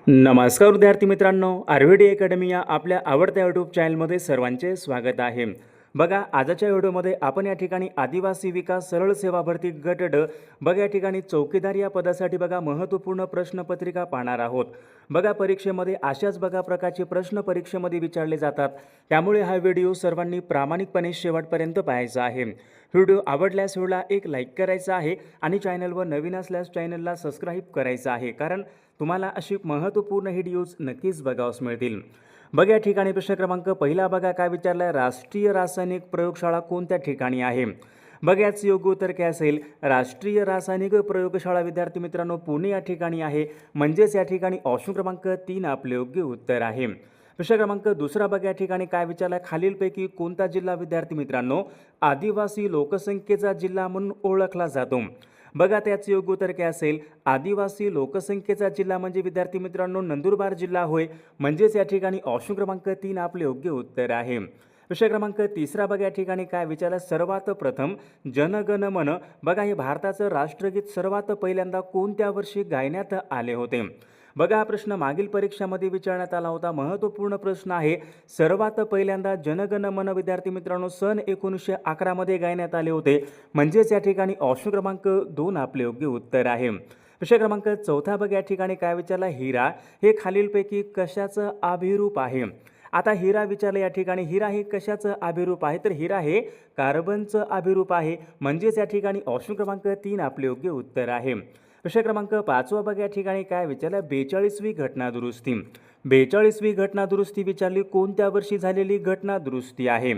नमस्कार विद्यार्थी मित्रांनो, आरव्हीडी अकॅडमी या आपल्या आवडत्या यूट्यूब चॅनलमध्ये सर्वांचे स्वागत आहे। बघा, आजच्या व्हिडिओमध्ये आपण या ठिकाणी आदिवासी विकास सरळ सेवा भरती गट ड बघा या ठिकाणी चौकीदार या पदासाठी बघा महत्त्वपूर्ण प्रश्नपत्रिका पाहणार आहोत। बघा, परीक्षेमध्ये अशाच बघा प्रकारचे प्रश्न परीक्षेमध्ये विचारले जातात, त्यामुळे हा व्हिडिओ सर्वांनी प्रामाणिकपणे शेवटपर्यंत पाहायचा आहे। व्हिडिओ आवडल्यास व्हिडिओला एक लाईक करायचा आहे आणि चॅनलवर नवीन असल्यास चॅनलला सबस्क्राईब करायचं आहे, कारण तुम्हाला अशी महत्त्वपूर्ण व्हिडिओज नक्कीच बघावयास मिळतील। बघा, या ठिकाणी प्रश्न क्रमांक पहिला बघा काय विचारलाय, राष्ट्रीय रासायनिक प्रयोगशाळा कोणत्या ठिकाणी आहे? बघा, याचं योग्य उत्तर काय असेल? राष्ट्रीय रासायनिक प्रयोगशाळा विद्यार्थी मित्रांनो पुणे या ठिकाणी आहे, म्हणजेच या ठिकाणी ऑप्शन क्रमांक 3 आपले योग्य उत्तर आहे। प्रश्न क्रमांक दुसरा बघा, या ठिकाणी काय विचारलाय, खालीलपैकी कोणता जिल्हा विद्यार्थी मित्रांनो आदिवासी लोकसंख्येचा जिल्हा म्हणून ओळखला जातो? बघा, त्याचं योग्य उत्तर काय असेल? आदिवासी लोकसंख्येचा जिल्हा म्हणजे विद्यार्थी मित्रांनो नंदुरबार जिल्हा होय, म्हणजेच या ठिकाणी ऑप्शन क्रमांक 3 आपले योग्य उत्तर आहे। प्रश्न क्रमांक तिसरा बघा, या ठिकाणी काय विचारलं, सर्वात प्रथम जनगण मन बघा हे भारताचं राष्ट्रगीत सर्वात पहिल्यांदा कोणत्या वर्षी गायण्यात आले होते? बघा, हा प्रश्न मागील परीक्षामध्ये विचारण्यात आला होता, महत्त्वपूर्ण प्रश्न आहे। सर्वात पहिल्यांदा जनगण मन विद्यार्थी मित्रांनो सन 1911 मध्ये गायण्यात आले होते, म्हणजेच या ठिकाणी ऑप्शन क्रमांक 2 आपले योग्य उत्तर आहे। प्रश्न क्रमांक चौथा बघा, या ठिकाणी काय विचारला, हिरा हे खालीलपैकी कशाचं अभिरूप आहे? आता हिरा विचारलं, या ठिकाणी हिरा हे कशाचं अभिरूप आहे? तर हिरा हे कार्बनचं अभिरूप आहे, म्हणजेच या ठिकाणी ऑप्शन क्रमांक 3 आपले योग्य उत्तर आहे। प्रश्न क्रमांक 5 बघा, या ठिकाणी काय विचारलं, 42वी घटना दुरुस्ती। 42वी घटना दुरुस्ती विचारली, कोणत्या वर्षी झालेली घटना दुरुस्ती आहे?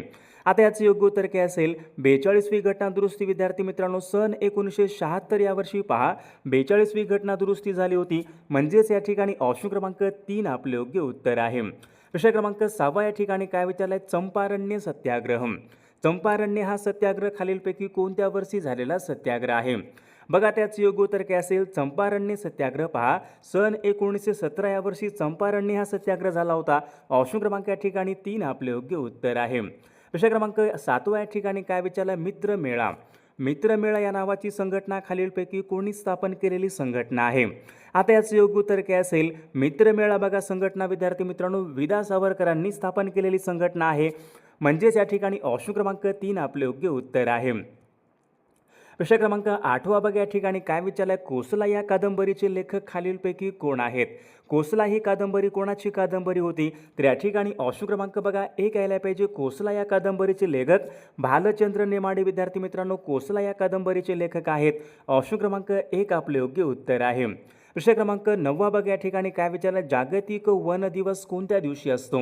आता याचं योग्य उत्तर काय असेल? 42वी घटना दुरुस्ती विद्यार्थी मित्रांनो सन 1976 या वर्षी पहा 42वी घटना दुरुस्ती झाली होती, म्हणजेच या ठिकाणी ऑप्शन क्रमांक 3 आपले योग्य उत्तर आहे। प्रश्न क्रमांक 6 या ठिकाणी काय विचारलाय, चंपारण्य सत्याग्रह। चंपारण्य हा सत्याग्रह खालीलपैकी कोणत्या वर्षी झालेला सत्याग्रह आहे? बघा, त्याचं योग्य उत्तर काय असेल? चंपारण्य सत्याग्रह पहा सन 1917 या वर्षी चंपारण्य हा सत्याग्रह झाला होता, ऑप्शन क्रमांक या ठिकाणी 3 आपले योग्य उत्तर आहे। प्रश्न क्रमांक 7 या ठिकाणी काय विचारला, मित्रमेळा। मित्रमेळा या नावाची संघटना खालीलपैकी कोणी स्थापन केलेली संघटना आहे? आता याचं योग्य उत्तर काय असेल? मित्रमेळा बघा संघटना विद्यार्थी मित्रांनो विदा सावरकरांनी स्थापन केलेली संघटना आहे, म्हणजेच या ठिकाणी ऑप्शन क्रमांक 3 आपले योग्य उत्तर आहे। प्रश्न क्रमांक 8 बघा, या ठिकाणी काय विचारलाय, कोसला या कादंबरीचे लेखक खालीलपैकी कोण आहेत? कोसला ही कादंबरी कोणाची कादंबरी होती? तर या ठिकाणी ऑप्शन क्रमांक बघा 1 यायला पाहिजे। कोसला या कादंबरीचे लेखक भालचंद्र नेमाडे विद्यार्थी मित्रांनो कोसला या कादंबरीचे लेखक आहेत, ऑप्शन क्रमांक 1 आपले योग्य उत्तर आहे। प्रश्न क्रमांक 9 बघा, या ठिकाणी काय विचारलाय, जागतिक वन दिवस कोणत्या दिवशी असतो?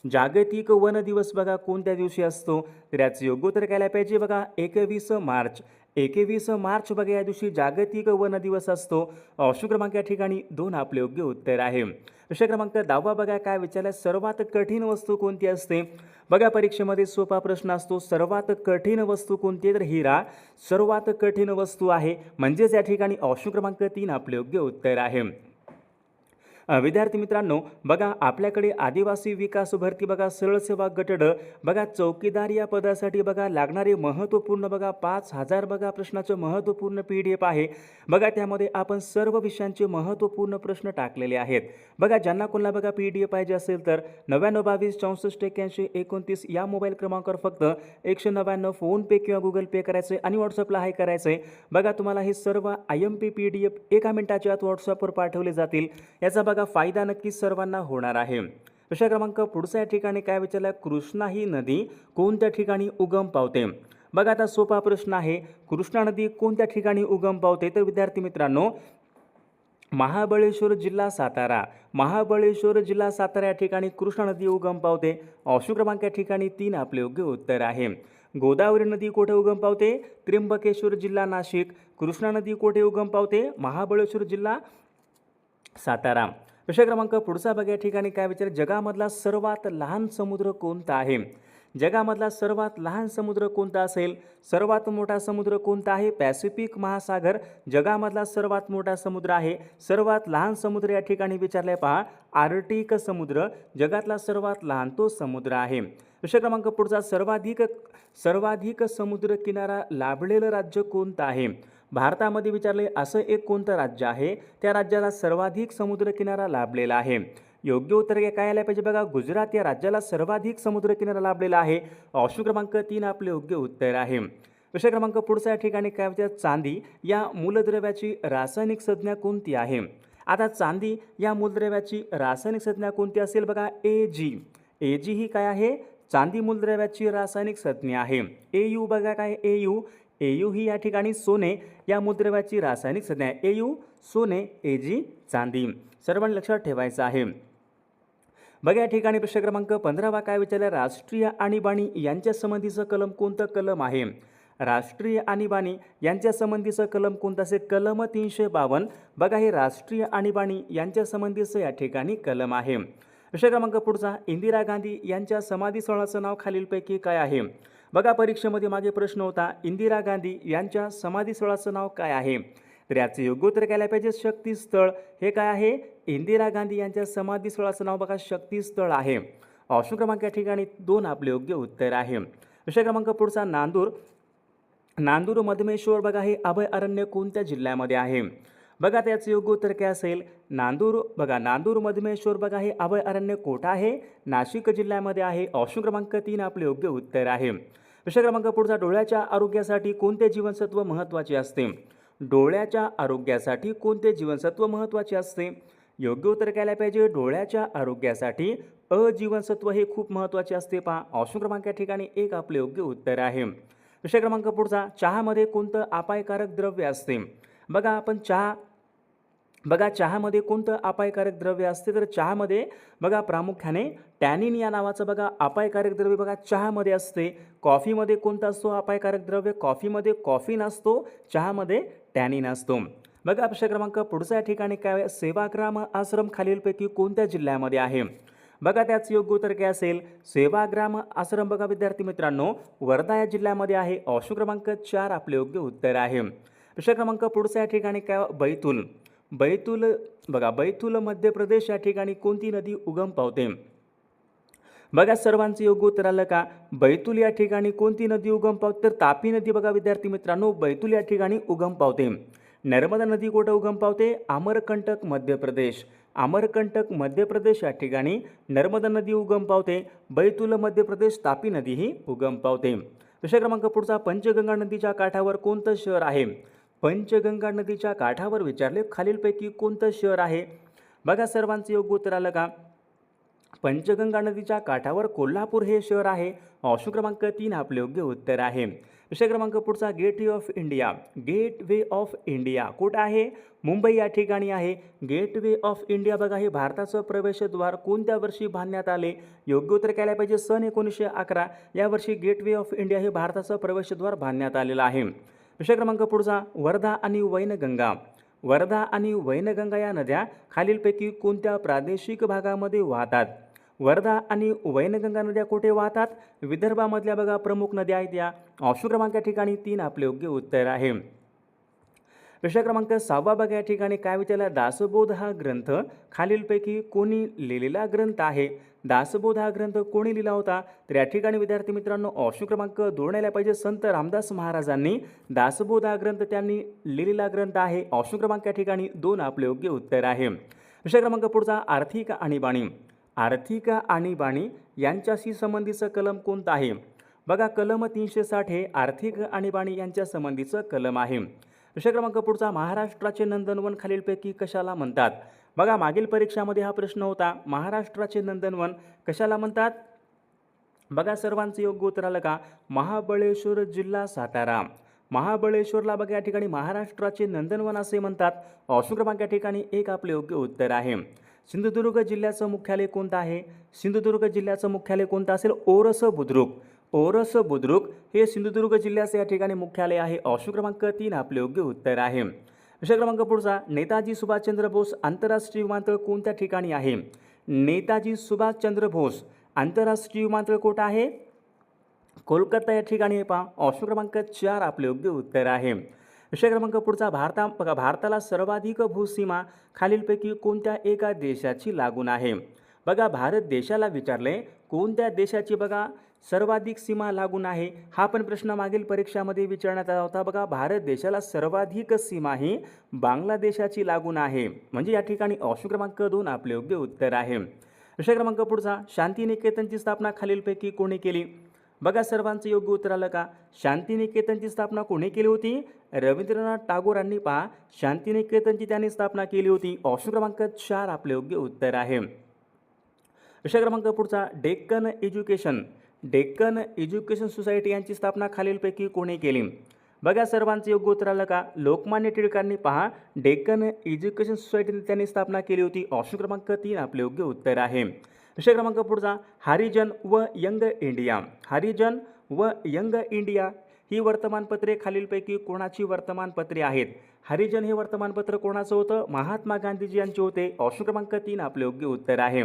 जागतिक वन दिवस बघा कोणत्या दिवशी असतो? तर याचं योग्य उत्तर काय पाहिजे बघा 21 मार्च। 21 मार्च बघा या दिवशी जागतिक वन दिवस असतो, ऑप्शन क्रमांक या ठिकाणी 2 आपले योग्य उत्तर आहे। प्रश्न क्रमांक 10 बघा काय विचारलं, सर्वात कठीण वस्तू कोणती असते? बघा, परीक्षेमध्ये सोपा प्रश्न असतो, सर्वात कठीण वस्तू कोणती? तर हिरा सर्वात कठीण वस्तू आहे, म्हणजेच या ठिकाणी ऑप्शन क्रमांक 3 आपले योग्य उत्तर आहे। विद्यार्थी मित्रांनो बघा, आपल्याकडे आदिवासी विकास भरती बघा सरळ सेवा गट ड बघा चौकीदार या पदासाठी बघा लागणारे महत्त्वपूर्ण बघा 5000 बघा प्रश्नाचं महत्त्वपूर्ण PDF आहे। बघा, त्यामध्ये आपण सर्व विषयांचे महत्त्वपूर्ण प्रश्न टाकलेले आहेत। बघा, ज्यांना कोणाला बघा PDF पाहिजे असेल तर 99 22 64 81 29 या मोबाईल क्रमांकावर फक्त 199 फोनपे किंवा गुगल पे करायचे आणि व्हॉट्सअपला हाय करायचे। बघा, तुम्हाला हे सर्व IMP PDF 1 मिनिटाच्या आत व्हॉट्सअपवर पाठवले जातील, याचा बघा फायदा नक्कीच सर्वांना होणार आहे। प्रश्न क्रमांक पुढचा या ठिकाणी काय विचारला, कृष्णा ही नदी कोणत्या ठिकाणी उगम पावते? बघा, आता सोपा प्रश्न आहे, कृष्णा नदी कोणत्या ठिकाणी उगम पावते? तर विद्यार्थी मित्रांनो महाबळेश्वर जिल्हा सातारा। महाबळेश्वर जिल्हा सातारा या ठिकाणी कृष्णा नदी उगम पावते, ऑप्शन क्रमांक या ठिकाणी 3 आपले योग्य उत्तर आहे। गोदावरी नदी कोठे उगम पावते? त्र्यंबकेश्वर जिल्हा नाशिक। कृष्णा नदी कोठे उगम पावते? महाबळेश्वर जिल्हा सातारा। प्रश्न क्रमांक पुढचा बघा, या ठिकाणी काय विचार, जगामधला सर्वात लहान समुद्र कोणता आहे? जगामधला सर्वात लहान समुद्र कोणता असेल? सर्वात मोठा समुद्र कोणता आहे? पॅसिफिक महासागर जगामधला सर्वात मोठा समुद्र आहे। सर्वात लहान समुद्र या ठिकाणी विचारले पहा आर्क्टिक समुद्र जगातला सर्वात लहान तो समुद्र आहे। प्रश्न क्रमांक पुढचा, सर्वाधिक समुद्र किनारा लाभलेलं राज्य कोणतं आहे? भारतामध्ये विचारले असं एक कोणतं राज्य आहे त्या राज्याला सर्वाधिक समुद्रकिनारा लाभलेला आहे? योग्य उत्तर काय आलं पाहिजे बघा, गुजरात या राज्याला सर्वाधिक समुद्रकिनारा लाभलेला आहे. ऑप्शन क्रमांक 3 आपले योग्य उत्तर आहे. विषय क्रमांक पुढचा या ठिकाणी काय होत्या, चांदी या मूलद्रव्याची रासायनिक संज्ञा कोणती आहे? आता चांदी या मूलद्रव्याची रासायनिक संज्ञा कोणती असेल बघा, Ag. Ag ही काय आहे, चांदी मूलद्रव्याची रासायनिक संज्ञा आहे. Au बघा काय Au ही या ठिकाणी सोने या मूलद्रव्याची रासायनिक संज्ञा आहे. Au सोने, Ag चांदी. सर्वांनी लक्षात ठेवायचं आहे. बघा या ठिकाणी प्रश्न क्रमांक 15 काय विचारला, राष्ट्रीय आणीबाणी यांच्या संबंधीचं कलम कोणतं कलम आहे? राष्ट्रीय आणीबाणी यांच्या संबंधीचं कलम कोणतं असेल? कलम 352. बघा हे राष्ट्रीय आणीबाणी यांच्या संबंधीचं या ठिकाणी कलम आहे. विषय क्रमांक पुढचा, इंदिरा गांधी यांच्या समाधीस्थळाचं नाव खालीलपैकी काय आहे? बघा परीक्षेमध्ये मागे प्रश्न होता, इंदिरा गांधी यांच्या समाधीस्थळाचं नाव काय आहे? तर याचं योग्य उत्तर काय पाहिजे, शक्तीस्थळ. हे काय आहे, इंदिरा गांधी यांच्या समाधीस्थळाचं नाव बघा शक्तीस्थळ आहे. ऑप्शन क्रमांक या ठिकाणी 2 आपले योग्य उत्तर आहे. विषय क्रमांक पुढचा, नांदूर मधमेश्वर बघा हे अभयारण्य कोणत्या जिल्ह्यामध्ये आहे? बघा त्याचं योग्य उत्तर काय असेल, नांदूर मधमेश्वर बघा हे अभयारण्य कोठं आहे? नाशिक जिल्ह्यामध्ये आहे. ऑप्शन क्रमांक 3 आपले योग्य उत्तर आहे. विषय क्रमांक पुढचा, डोळ्याच्या आरोग्यासाठी कोणते जीवनसत्व महत्त्वाचे असते? डोळ्याच्या आरोग्यासाठी कोणते जीवनसत्व महत्त्वाचे असते? योग्य उत्तर काय पाहिजे, डोळ्याच्या आरोग्यासाठी अ जीवनसत्व हे खूप महत्त्वाचे असते. पहा ऑप्शन क्रमांक या ठिकाणी 1 आपले योग्य उत्तर आहे. विषय क्रमांक पुढचा, चहामध्ये कोणतं अपायकारक द्रव्य असते? चहामध्ये कोणतं अपायकारक द्रव्य असते? तर चहामध्ये बघा प्रामुख्याने टॅनिन या नावाचं बघा अपायकारक द्रव्य बघा चहामध्ये असते. कॉफीमध्ये कोणतं असतो अपायकारक द्रव्य? कॉफीमध्ये कॉफीन असतो, चहामध्ये टॅनिन असतो. बघा विषय क्रमांक पुढचा या ठिकाणी काय, सेवाग्राम आश्रम खालीलपैकी कोणत्या जिल्ह्यामध्ये आहे? बघा त्याचं योग्य उत्तर काय असेल, सेवाग्राम आश्रम बघा विद्यार्थी मित्रांनो वर्धा या जिल्ह्यामध्ये आहे. ऑप्शन क्रमांक 4 आपले योग्य उत्तर आहे. विषय क्रमांक पुढचा या ठिकाणी काय, बैतूल मध्य प्रदेश या ठिकाणी कोणती नदी उगम पावते? बघा सर्वांचं योग्य उत्तर आलं का, बैतूल या ठिकाणी कोणती नदी उगम पावते? तर तापी नदी बघा विद्यार्थी मित्रांनो बैतूल या ठिकाणी उगम पावते. नर्मदा नदी कुठं उगम पावते? अमरकंटक मध्य प्रदेश या ठिकाणी नर्मदा नदी उगम पावते. बैतूल मध्य प्रदेश, तापी नदी ही उगम पावते. विषय क्रमांक पुढचा, पंचगंगा नदीच्या काठावर कोणतं शहर आहे? पंचगंगा नदीच्या काठावर विचारले खालीलपैकी कोणतं शहर आहे? बघा सर्वांचं योग्य उत्तर आलं का, पंचगंगा नदीच्या काठावर कोल्हापूर हे शहर आहे. ऑप्शन क्रमांक 3 आपले योग्य उत्तर आहे. विषय क्रमांक पुढचा, गेटवे ऑफ इंडिया कुठं आहे? मुंबई या ठिकाणी आहे. गेटवे ऑफ इंडिया बघा हे भारताचं प्रवेशद्वार कोणत्या वर्षी बांधण्यात आले? योग्य उत्तर काय पाहिजे, सन 1911 या वर्षी गेटवे ऑफ इंडिया हे भारताचं प्रवेशद्वार बांधण्यात आलेलं आहे. विषय क्रमांक पुढचा, वर्धा आणि वैनगंगा या नद्या खालीलपैकी कोणत्या प्रादेशिक भागामध्ये वाहतात? वर्धा आणि वैनगंगा नद्या कुठे वाहतात? विदर्भामधल्या बघा प्रमुख नद्या आहेत या. ऑप्शन क्रमांक या ठिकाणी 3 आपले योग्य उत्तर आहे. विषय क्रमांक 6 बघा या ठिकाणी काय विचारला, दासबोध हा ग्रंथ खालीलपैकी कोणी लिहिलेला ग्रंथ आहे? दासबोध हा ग्रंथ कोणी लिहिला होता? तर या ठिकाणी विद्यार्थी मित्रांनो ऑप्शन क्रमांक 2 यायला पाहिजे, संत रामदास महाराजांनी दासबोध हा ग्रंथ त्यांनी लिहिलेला ग्रंथ आहे. ऑप्शन क्रमांक या ठिकाणी 2 आपले योग्य उत्तर आहे. विषय क्रमांक पुढचा, आर्थिक आणीबाणी यांच्याशी संबंधीचं कलम कोणतं आहे? बघा कलम 360 हे आर्थिक आणीबाणी यांच्या संबंधीचं कलम आहे. विषय क्रमांक पुढचा, महाराष्ट्राचे नंदनवन खालीलपैकी कशाला म्हणतात? बघा मागील परीक्षामध्ये हा प्रश्न होता, महाराष्ट्राचे नंदनवन कशाला म्हणतात? बघा सर्वांचं योग्य उत्तर आलं का, महाबळेश्वर जिल्हा सातारा. महाबळेश्वरला बघा या ठिकाणी महाराष्ट्राचे नंदनवन असे म्हणतात. ऑप्शन क्रमांक या ठिकाणी 1 आपले योग्य उत्तर आहे. सिंधुदुर्ग जिल्ह्याचं मुख्यालय कोणतं आहे? सिंधुदुर्ग जिल्ह्याचं मुख्यालय कोणतं असेल? ओरस बुद्रुक हे सिंधुदुर्ग जिल्ह्याचे या ठिकाणी मुख्यालय आहे. ऑप्शन क्रमांक 3 आपले योग्य उत्तर आहे. विषय क्रमांक पुढचा, नेताजी सुभाषचंद्र बोस आंतरराष्ट्रीय विमानतळ कोणत्या ठिकाणी आहे? नेताजी सुभाषचंद्र बोस आंतरराष्ट्रीय विमानतळ कुठं आहे? कोलकाता या ठिकाणी आहे. पहा ऑप्शन क्रमांक 4 आपले योग्य उत्तर आहे. विषय क्रमांक पुढचा, भारताला सर्वाधिक भूसीमा खालीलपैकी कोणत्या एका देशाची लागून आहे? बघा भारत देशाला विचारले कोणत्या देशाची बघा सर्वाधिक सीमा लागून आहे? हा पण प्रश्न मागील परीक्षामध्ये विचारण्यात आला होता. बघा, भारत देशाला सर्वाधिक सीमा ही बांगलादेशाची लागून आहे. म्हणजे या ठिकाणी ऑप्शन क्रमांक 2 आपले योग्य उत्तर आहे. विषय क्रमांक पुढचा, शांतिनिकेतनची स्थापना खालीलपैकी कोणी केली? बघा, सर्वांचं योग्य उत्तर आलं का? शांतिनिकेतनची स्थापना कोणी केली होती? रवींद्रनाथ टागोरांनी पहा शांतिनिकेतनची त्यांनी स्थापना केली होती. ऑप्शन क्रमांक 4 आपले योग्य उत्तर आहे. विषय क्रमांक पुढचा, डेक्कन एज्युकेशन सोसायटी यांची स्थापना खालीलपैकी कोणी केली? बघा, सर्वांचं योग्य उत्तर आलं का? लोकमान्य टिळकांनी पहा डेक्कन एज्युकेशन सोसायटी त्यांनी स्थापना केली होती. ऑप्शन क्रमांक 3 आपले योग्य उत्तर आहे. विषय क्रमांक पुढचा, हरिजन व यंग इंडिया ही वर्तमानपत्रे खालीलपैकी कोणाची वर्तमानपत्रे आहेत? हरिजन हे वर्तमानपत्र कोणाचं होतं? महात्मा गांधीजी यांचे होते. ऑप्शन क्रमांक 3 आपले योग्य उत्तर आहे.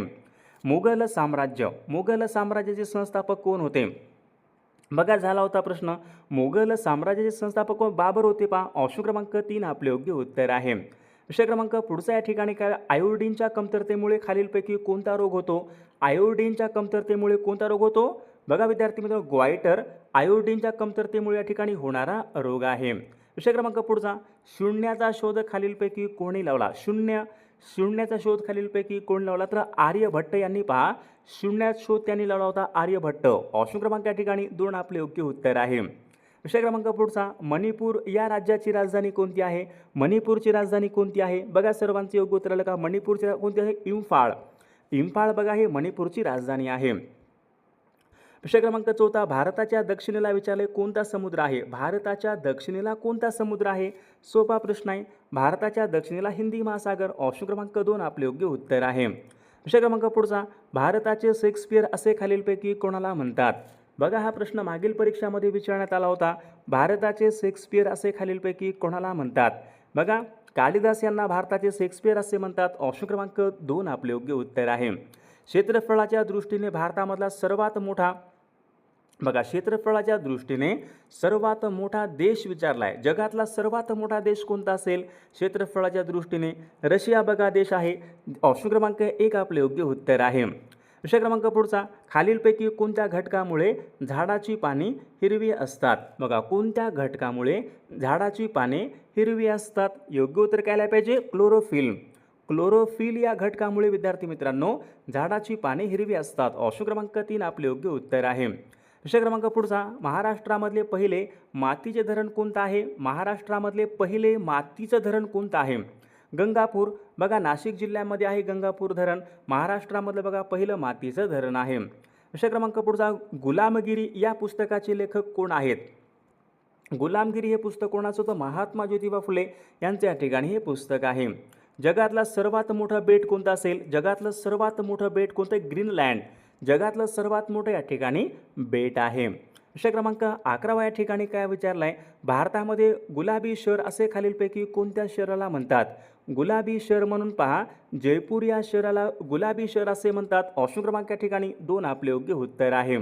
मुघल साम्राज्याचे संस्थापक कोण होते? बघा, झाला होता प्रश्न. मुघल साम्राज्याचे संस्थापक कोण? बाबर होते पहा. ऑप्शन क्रमांक 3 आपले योग्य उत्तर आहे. विषय क्रमांक पुढचा या ठिकाणी काय? आयोडीनच्या कमतरतेमुळे खालीलपैकी कोणता रोग होतो? आयोडीनच्या कमतरतेमुळे कोणता रोग होतो? बघा विद्यार्थी मित्र, ग्वायटर आयोडीनच्या कमतरतेमुळे या ठिकाणी होणारा रोग आहे. विषय क्रमांक पुढचा, शून्याचा शोध खालीलपैकी कोणी लावला? शून्याचा शोध खालीलपैकी कोण लावला? तर आर्यभट्ट यांनी पहा शून्याचा शोध त्यांनी लावला होता, आर्यभट्ट. ऑप्शन क्रमांक या ठिकाणी 2 आपले योग्य उत्तर आहे. विषय क्रमांक पुढचा, मणिपूर या राज्याची राजधानी कोणती आहे? मणिपूरची राजधानी कोणती आहे? बघा, सर्वांचे योग्य उत्तर आलं का? मणिपूरची कोणती आहे? इम्फाळ बघा, हे मणिपूरची राजधानी आहे. विषय क्रमांक 4, भारताच्या दक्षिणेला विचारले कोणता समुद्र आहे? भारताच्या दक्षिणेला कोणता समुद्र आहे? सोपा प्रश्न आहे. भारताच्या दक्षिणेला हिंदी महासागर. ऑप्शन क्रमांक 2 आपले योग्य उत्तर आहे. विषय क्रमांक पुढचा, भारताचे शेक्सपियर असे खालीलपैकी कोणाला म्हणतात? बघा, हा प्रश्न मागील परीक्षामध्ये विचारण्यात आला होता. भारताचे शेक्सपियर असे खालीलपैकी कोणाला म्हणतात? बघा, कालिदास यांना भारताचे शेक्सपियर असे म्हणतात. ऑप्शन क्रमांक 2 आपले योग्य उत्तर आहे. क्षेत्रफळाच्या दृष्टीने भारतामधला सर्वात मोठा सर्वात मोठा देश विचारला आहे. जगातला सर्वात मोठा देश कोणता असेल क्षेत्रफळाच्या दृष्टीने? रशिया बघा देश आहे. ऑप्शन क्रमांक 1 आपले योग्य उत्तर आहे. विषय क्रमांक पुढचा, खालीलपैकी कोणत्या घटकामुळे झाडाची पाने हिरवी असतात? बघा, कोणत्या घटकामुळे झाडाची पाने हिरवी असतात? योग्य उत्तर काय आलं पाहिजे? क्लोरोफिल या घटकामुळे विद्यार्थी मित्रांनो झाडाची पाने हिरवी असतात. ऑप्शन क्रमांक 3 आपले योग्य उत्तर आहे. विषय क्रमांक पुढचा, महाराष्ट्रामधले पहिले मातीचे धरण कोणतं आहे? महाराष्ट्रामधले पहिले मातीचं धरण कोणतं आहे? गंगापूर. बघा, नाशिक जिल्ह्यामध्ये आहे गंगापूर धरण. महाराष्ट्रामधलं बघा पहिलं मातीचं धरण आहे. विषय क्रमांक पुढचा, गुलामगिरी या पुस्तकाचे लेखक कोण आहेत? गुलामगिरी हे पुस्तक कोणाचं होतं? महात्मा ज्योतिबा फुले यांच्या ठिकाणी हे पुस्तक आहे. जगातला सर्वात मोठं बेट कोणतं असेल? जगातलं सर्वात मोठं बेट कोणतं? ग्रीनलँड. जगातलं सर्वात मोठं या ठिकाणी बेट आहे. विषय क्रमांक 11 या ठिकाणी काय विचारलं आहे? भारतामध्ये गुलाबी शहर असे खालीलपैकी कोणत्या शहराला म्हणतात? गुलाबी शहर म्हणून पहा, जयपूर या शहराला गुलाबी शहर असे म्हणतात. ऑप्शन क्रमांक या ठिकाणी 2 आपले योग्य उत्तर आहे.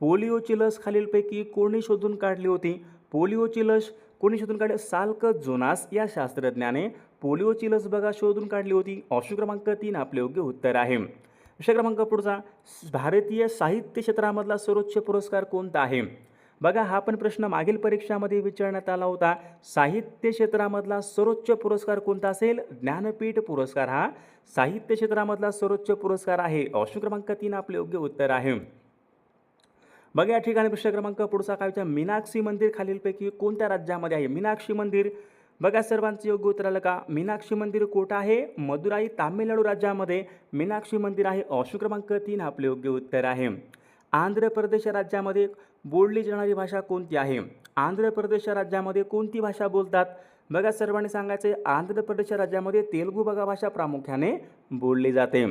पोलिओची लस खालीलपैकी कोणी शोधून काढली होती? पोलिओची लस कोणी शोधून काढली? साल्क जोनास या शास्त्रज्ञाने पोलिओची लस बघा शोधून काढली होती. ऑप्शन क्रमांक 3 आपले योग्य उत्तर आहे. विषय क्रमांक पुढचा, भारतीय साहित्य क्षेत्रामधला सर्वोच्च पुरस्कार कोणता आहे? बघा, हा पण प्रश्न मागील परीक्षामध्ये विचारण्यात आला होता. साहित्य क्षेत्रामधला सर्वोच्च पुरस्कार कोणता असेल? ज्ञानपीठ पुरस्कार हा साहित्य क्षेत्रामधला सर्वोच्च पुरस्कार आहे. ऑप्शन क्रमांक 3 आपले योग्य उत्तर आहे. बघा, या ठिकाणी विषय क्रमांक पुढचा काय विचार? मीनाक्षी मंदिर खालीलपैकी कोणत्या राज्यामध्ये आहे? मीनाक्षी मंदिर. बघा, सर्वांचं योग्य उत्तर आलं का? मीनाक्षी मंदिर कोठं आहे? मदुराई, तामिळनाडू राज्यामध्ये मीनाक्षी मंदिर आहे. ऑप्शन क्रमांक 3 आपले योग्य उत्तर आहे. आंध्र प्रदेश राज्यामध्ये बोलली जाणारी भाषा कोणती आहे? आंध्र प्रदेश राज्यामध्ये कोणती भाषा बोलतात? बघा, सर्वांनी सांगायचं आहे. आंध्र प्रदेश राज्यामध्ये तेलुगू बघा भाषा प्रामुख्याने बोलली जाते.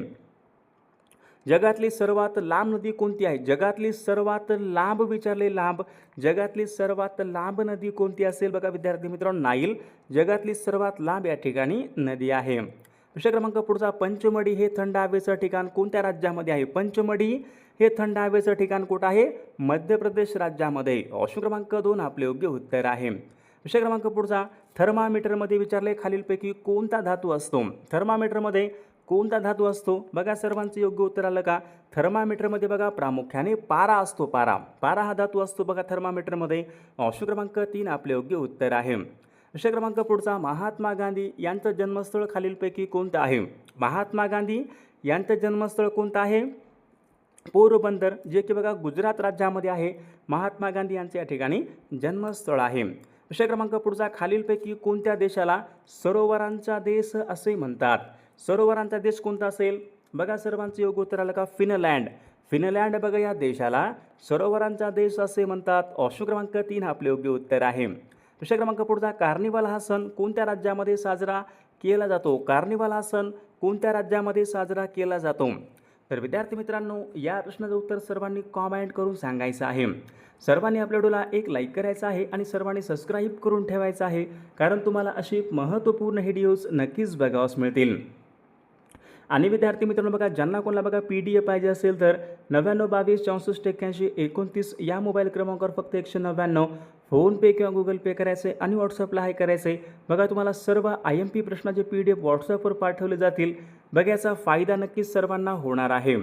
जगातली सर्वात लांब नदी कोणती आहे? जगातली सर्वात लांब विचारले लांब. जगातली सर्वात लांब नदी कोणती असेल? बघा विद्यार्थी मित्रांनो, नाईल जगातली सर्वात लांब या ठिकाणी नदी आहे. विषय क्रमांक पुढचा, पंचमढी हे थंड हवेचं ठिकाण कोणत्या राज्यामध्ये आहे? पंचमढी हे थंड हवेचं ठिकाण कुठं आहे? मध्य प्रदेश राज्यामध्ये. ऑप्शन क्रमांक 2 आपले योग्य उत्तर आहे. विषय क्रमांक पुढचा, थर्मामीटरमध्ये विचारले खालीलपैकी कोणता धातू असतो? थर्मामीटरमध्ये कोणता धातू असतो? बघा सर्वांचं योग्य उत्तर आलं का? थर्मामीटरमध्ये बघा प्रामुख्याने पारा असतो. पारा हा धातू असतो बघा थर्मामीटरमध्ये. ऑप्शन क्रमांक 3 आपले योग्य उत्तर आहे. प्रश्न क्रमांक पुढचा, महात्मा गांधी यांचं जन्मस्थळ खालीलपैकी कोणतं आहे? महात्मा गांधी यांचं जन्मस्थळ कोणतं आहे? पोरबंदर, जे की बघा गुजरात राज्यामध्ये आहे. महात्मा गांधी यांचे या ठिकाणी जन्मस्थळ आहे. प्रश्न क्रमांक पुढचा, खालीलपैकी कोणत्या देशाला सरोवरांचा देश असे म्हणतात? सरोवरांचा देश कोणता असेल? बघा सर्वांचं योग्य उत्तर आलं का? फिनलँड. फिनलँड बघा या देशाला सरोवरांचा देश असे म्हणतात. ऑप्शन क्रमांक 3 आपले योग्य उत्तर आहे. प्रश्न क्रमांक पुढचा, कार्निवल हा सण कोणत्या राज्यामध्ये साजरा केला जातो? कार्निवल हा सण कोणत्या राज्यामध्ये साजरा केला जातो? तर विद्यार्थी मित्रांनो, या प्रश्नाचं उत्तर सर्वांनी कॉमेंट करून सांगायचं आहे. सर्वांनी आपल्या व्हिडिओला एक लाईक करायचं आहे आणि सर्वांनी सबस्क्राईब करून ठेवायचं आहे, कारण तुम्हाला अशी महत्त्वपूर्ण व्हिडिओज नक्कीच बघावयास मिळतील. आणि विद्यार्थी मित्रांनो बघा, ज्यांना कोणाला बघा PDF पाहिजे असेल तर 99 22 64 81 29 या मोबाईल क्रमांकावर फक्त 199 फोनपे किंवा गुगल पे करायचे आणि व्हॉट्सअपला हाय करायचे. बघा तुम्हाला सर्व IMP प्रश्नाचे PDF व्हॉट्सअपवर पाठवले जातील. बघा याचा फायदा नक्कीच सर्वांना होणार आहे.